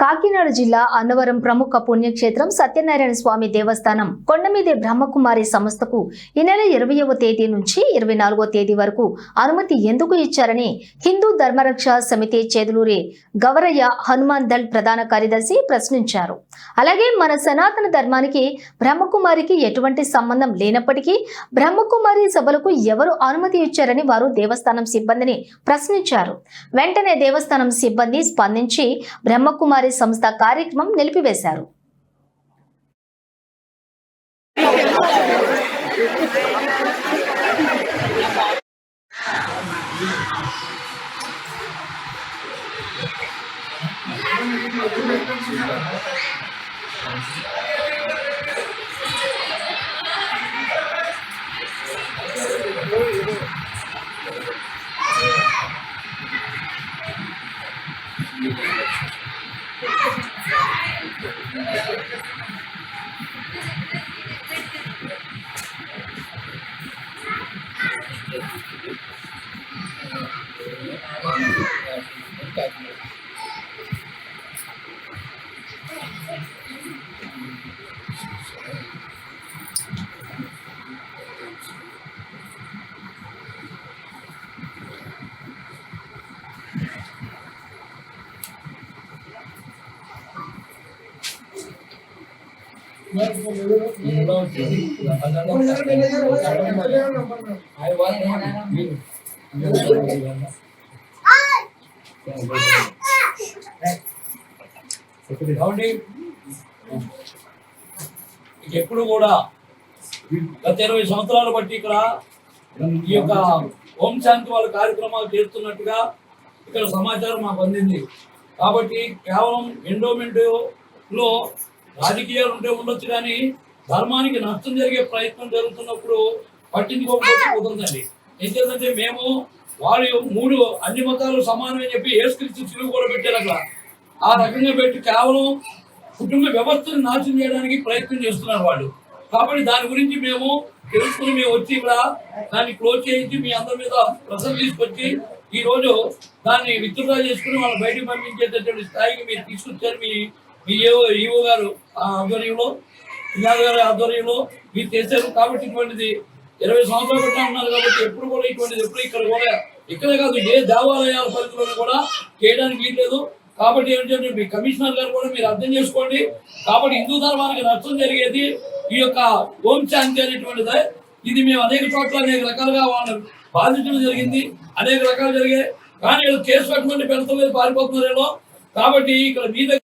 కాకినాడ జిల్లా అన్నవరం ప్రముఖ పుణ్యక్షేత్రం సత్యనారాయణ స్వామి దేవస్థానం కొండమీదే బ్రహ్మకుమారి సంస్థకు ఈ నెల 20వ తేదీ నుంచి 24వ తేదీ వరకు అనుమతి ఎందుకు ఇచ్చారని హిందూ ధర్మరక్ష సమితి చేదులూరి గవరయ్య హనుమాన్ దళ్ ప్రధాన కార్యదర్శి ప్రశ్నించారు. అలాగే మన సనాతన ధర్మానికి బ్రహ్మకుమారికి ఎటువంటి సంబంధం లేనప్పటికీ బ్రహ్మకుమారి సభలకు ఎవరు అనుమతి ఇచ్చారని వారు దేవస్థానం సిబ్బందిని ప్రశ్నించారు. వెంటనే దేవస్థానం సిబ్బంది స్పందించి బ్రహ్మకుమారి సంస్థ కార్యక్రమం నిలిపివేశారు. ఎప్పుడు కూడా గత 20 సంవత్సరాలు బట్టి ఇక్కడ ఈ యొక్క ఓం శాంతి వాళ్ళ కార్యక్రమాలు చేస్తున్నట్టుగా ఇక్కడ సమాచారం మాకు అందింది. కాబట్టి కేవలం ఎండోమెంట్ లో రాజకీయాలు ఉంటే ఉండొచ్చు, కానీ ధర్మానికి నష్టం జరిగే ప్రయత్నం జరుగుతున్నప్పుడు పట్టించుకోకపోతే కుదరదండి. ఎందుకంటే మేము వాళ్ళు అన్ని మతాలు సమానమని చెప్పి యేసుక్రీస్తు సిలువ కూడా పెట్టారు అక్కడ. ఆ రకంగా పెట్టి కేవలం కుటుంబ వ్యవస్థను నాశనం చేయడానికి ప్రయత్నం చేస్తున్నారు వాళ్ళు. కాబట్టి దాని గురించి మేము తెలుసుకుని మేము వచ్చి ఇక్కడ దాన్ని క్లోజ్ చేయించి మీ అందరి మీద ప్రశ్నలు తీసుకొచ్చి ఈ రోజు దాన్ని విత్డ్రా చేసుకుని వాళ్ళు బయటకు పంపించేటటువంటి స్థాయికి మీరు తీసుకొచ్చారు. మీ ఈవో గారు ఆధ్వర్యంలో, ఇనాథ్ గారి ఆధ్వర్యంలో మీరు చేశారు. కాబట్టి ఇటువంటిది 20 సంవత్సరాలు పెట్టా ఉన్నారు కాబట్టి ఎప్పుడు కూడా ఇటువంటిది ఇక్కడే కాదు ఏ దేవాలయాల పరిధిలో కూడా చేయడానికి వీల్లేదు. కాబట్టి ఏంటంటే మీ కమిషనర్ గారు కూడా మీరు అర్థం చేసుకోండి. కాబట్టి హిందూ ధర్మానికి నష్టం జరిగేది ఈ యొక్క ఓం శాంతి అనేటువంటిదే. ఇది మేము అనేక చోట్ల అనేక రకాలుగా వాళ్ళు బాధించడం జరిగింది, అనేక రకాలు జరిగాయి. కానీ కేసు కట్టుబడి పెడతలేదు, పారిపోతున్నారేమో. కాబట్టి ఇక్కడ మీ దగ్గర